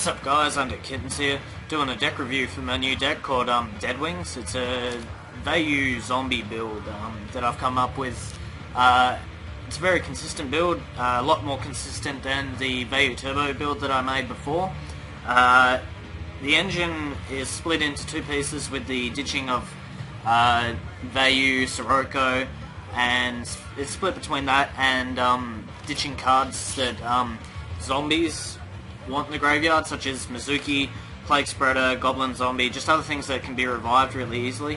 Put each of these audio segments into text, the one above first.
What's up guys, Undead Kittens here, doing a deck review for my new deck called Deadwings. It's a Vayu zombie build that I've come up with. It's a very consistent build, a lot more consistent than the Vayu Turbo build that I made before. The engine is split into two pieces with the ditching of Vayu, Sirocco, and it's split between that and ditching cards that zombies want in the graveyard, such as Mizuki, Plague Spreader, Goblin Zombie, just other things that can be revived really easily.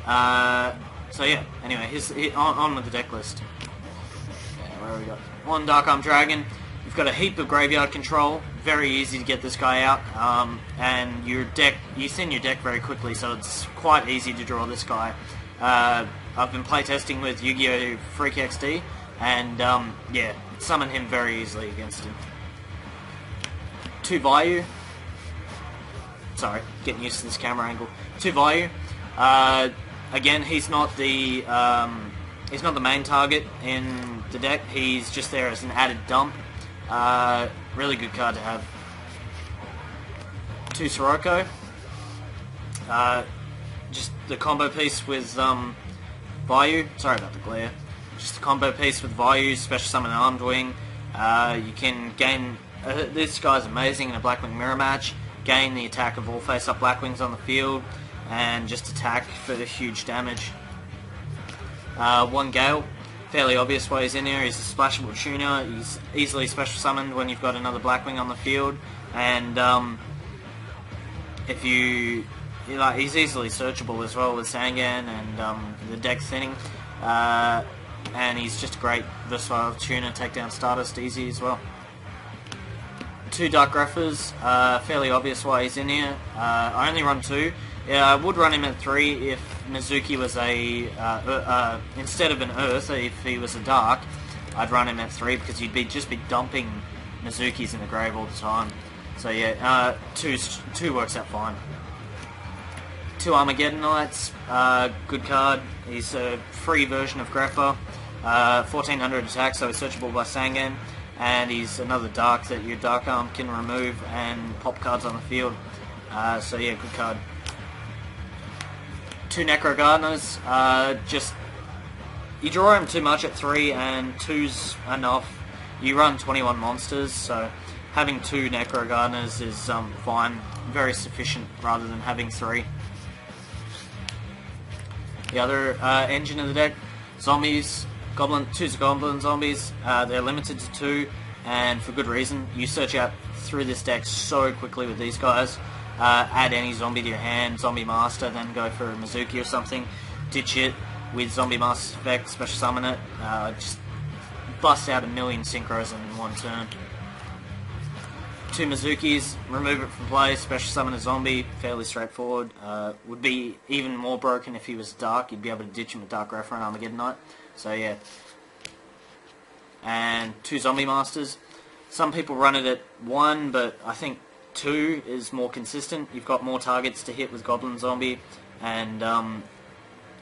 So yeah, anyway, on with the deck list. Yeah, where have we got? One Dark Arm Dragon. You've got a heap of graveyard control, very easy to get this guy out, and you thin your deck very quickly, so it's quite easy to draw this guy. I've been playtesting with Yu-Gi-Oh! Freak XD, and yeah, summon him very easily against him. Two Vayu. Sorry, getting used to this camera angle. Two Vayu. Again, he's not the main target in the deck. He's just there as an added dump. Really good card to have. Two Sirocco. Just the combo piece with Vayu. Sorry about the glare. Just the combo piece with Vayu, special summon Armed Wing. You can gain. This guy's amazing in a Blackwing mirror match. Gain the attack of all face-up Blackwings on the field, and just attack for huge damage. One Gale, fairly obvious why he's in here. He's a splashable tuner. He's easily special summoned when you've got another Blackwing on the field, and if he's easily searchable as well with Sangan and the deck thinning. And he's just a great versatile tuner, take down Stardust easy as well. Two Dark Greffers, fairly obvious why he's in here. I only run two. I would run him at 3 if Mizuki was a, instead of an Earth, if he was a Dark, I'd run him at 3 because you'd just be dumping Mizukis in the grave all the time. So yeah, two works out fine. Two Armageddon Knights, good card. He's a free version of Greffer. 1400 attack, so he's searchable by Sangan. And he's another Dark that your Dark Arm can remove and pop cards on the field. So yeah, good card. Two Necro Gardeners. Just you draw him too much at 3, and 2's enough. You run 21 monsters, so having two Necro Gardeners is fine, very sufficient rather than having 3. The other engine of the deck, zombies. Two Goblin Zombies. They're limited to 2, and for good reason. You search out through this deck so quickly with these guys. Add any zombie to your hand, Zombie Master, then go for a Mizuki or something. Ditch it with Zombie Master's effect, special summon it. Just bust out a million synchros in one turn. Two Mizukis, remove it from play, special summon a zombie, fairly straightforward. Would be even more broken if he was Dark. You'd be able to ditch him with Dark Greffer and Armageddon Knight. So yeah. And two Zombie Masters. Some people run it at 1, but I think 2 is more consistent. You've got more targets to hit with Goblin Zombie, and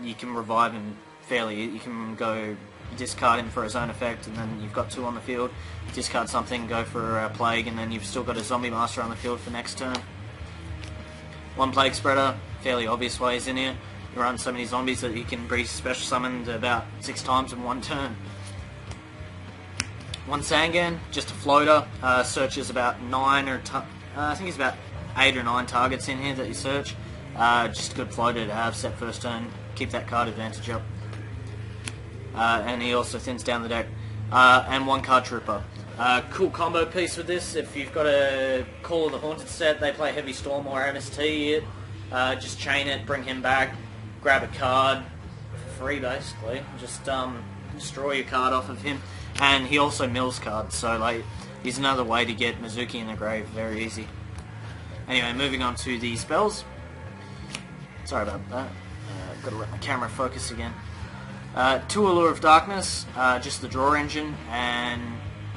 you can revive him fairly. You can go discard him for his own effect, and then you've got 2 on the field. Discard something, go for a Plague, and then you've still got a Zombie Master on the field for next turn. One Plague Spreader, fairly obvious why he's in here. You run so many zombies that you can be special summoned about 6 times in one turn. One Sangan, just a floater. Searches about 9 or I think it's about 8 or 9 targets in here that you search. Just a good floater to have set first turn. Keep that card advantage up. And he also thins down the deck. And one Card Trooper. Cool combo piece with this. If you've got a Call of the Haunted set, they play Heavy Storm or MST it. Just chain it, bring him back, grab a card for free basically. Just draw your card off of him. And he also mills cards, so like he's another way to get Mizuki in the grave, very easy. Anyway, moving on to the spells. Sorry about that. Got to let my camera focus again. Two Allure of Darkness, just the draw engine, and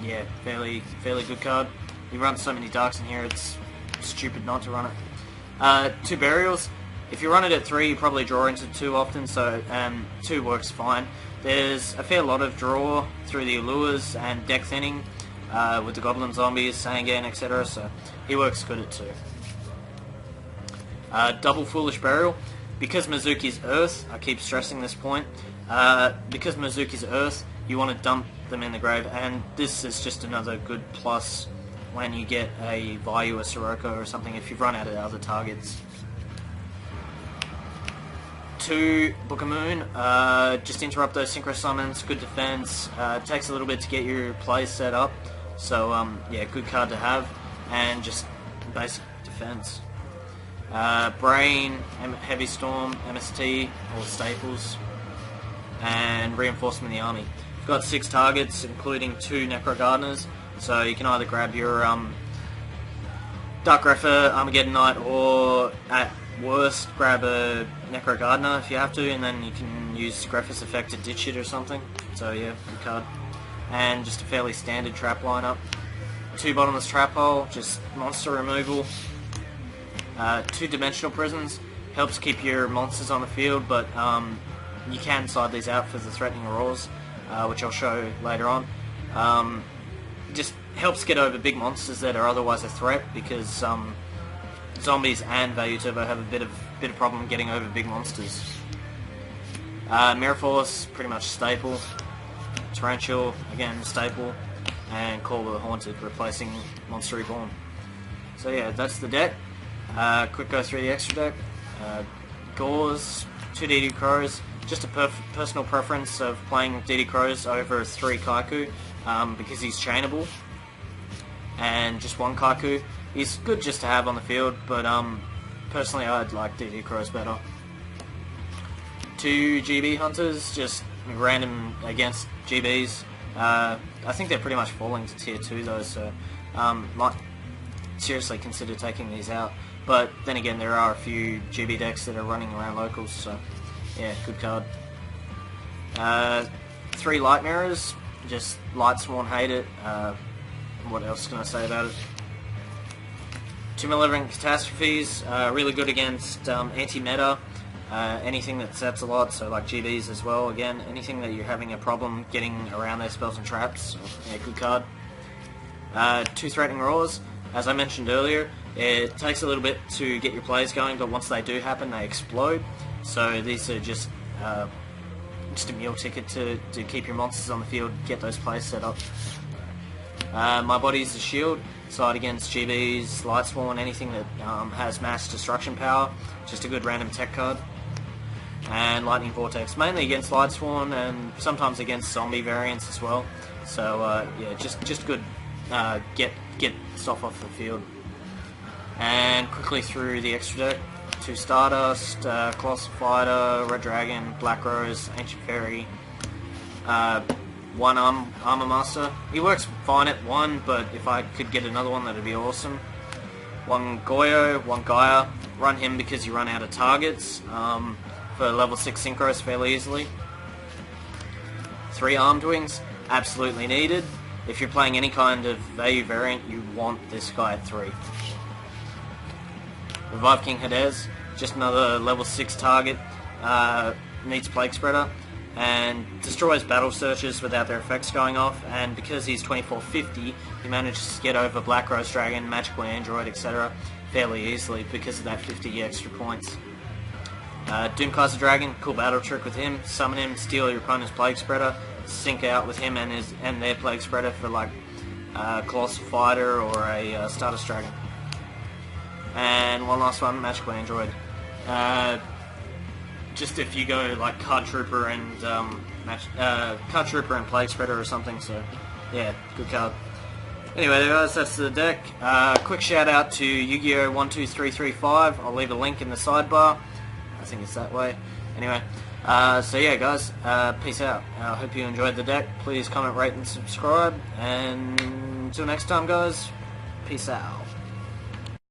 yeah, fairly good card. You run so many Darks in here, it's stupid not to run it. Two Burials. If you run it at 3, you probably draw into 2 often, so 2 works fine. There's a fair lot of draw through the Allures and deck thinning. with the Goblin Zombies, Sangan, etc. So he works good at 2. Double Foolish Burial. Because Mizuki's Earth, I keep stressing this point, because Mizuki's Earth, you want to dump them in the grave, and this is just another good plus when you get a Vayu or Sirocco or something if you've run out of other targets. 2, Book of Moon, just interrupt those synchro summons, good defense, takes a little bit to get your play set up, so yeah, good card to have, and just basic defense. Brain, Heavy Storm, MST, all staples, and Reinforcement of the Army. You've got 6 targets, including 2 Necro Gardeners, so you can either grab your Dark Grepher, Armageddon Knight, or at worst grab a Necro Gardener if you have to, and then you can use Grepher's effect to ditch it or something. So yeah, good card. And just a fairly standard trap lineup. 2 Bottomless Trap Hole, just monster removal. 2 Dimensional Prisons, helps keep your monsters on the field, but you can side these out for the Threatening Roars, which I'll show later on. Just helps get over big monsters that are otherwise a threat, because zombies and Vayu Turbo have a bit of problem getting over big monsters. Mirror Force, pretty much staple. Torrential, again staple, and Call of the Haunted, replacing Monster Reborn. So yeah, that's the deck. Quick go through the extra deck. Gauze, 2 DD Crows, just a personal preference of playing DD Crows over 3 Kaiku, because he's chainable, and just 1 Kaiku. He's good just to have on the field, but personally I'd like DD Crows better. 2 GB Hunters, just random against GBs. I think they're pretty much falling to tier 2 though, so might seriously consider taking these out. But then again, there are a few GB decks that are running around locals, so yeah, good card. 3 Light Mirrors, just Light Sworn, hate it. What else can I say about it? 2 Malevolent Catastrophes, really good against anti-meta, anything that sets a lot, so like GBs as well, again, anything that you're having a problem getting around their spells and traps, yeah, good card. 2 Threatening Roars, as I mentioned earlier, it takes a little bit to get your plays going, but once they do happen, they explode, so these are just a meal ticket to keep your monsters on the field, get those plays set up. My Body's a Shield, side against GBs, Lightsworn, anything that has mass destruction power, just a good random tech card. And Lightning Vortex, mainly against Lightsworn and sometimes against zombie variants as well. So yeah, just good, get stuff off the field. And quickly through the extra deck, 2 Stardust, Colossal Fighter, Red Dragon, Black Rose, Ancient Fairy, 1 Armor Master. He works fine at 1, but if I could get another one, that'd be awesome. 1 Goyo, 1 Gaia. Run him because you run out of targets for level 6 Synchros fairly easily. 3 Armed Wings, absolutely needed. If you're playing any kind of Vayu variant, you want this guy at 3. Revive King Hades, just another level 6 target, needs Plague Spreader, and destroys battle searches without their effects going off, and because he's 2450, he manages to get over Black Rose Dragon, Magical Android, etc. fairly easily because of that 50 extra points. Doomcaster Dragon, cool battle trick with him, summon him, steal your opponent's Plague Spreader, sync out with him and their Plague Spreader for like Colossal Fighter or a Stardust Dragon. And one last one, Magical Android. Just if you go like Card Trooper and Plague Spreader or something, so yeah, good card. Anyway guys, that's the deck. Quick shout out to Yu-Gi-Oh! 12335. I'll leave a link in the sidebar. I think it's that way. Anyway, so yeah guys, peace out. I hope you enjoyed the deck. Please comment, rate and subscribe, and until next time guys, peace out.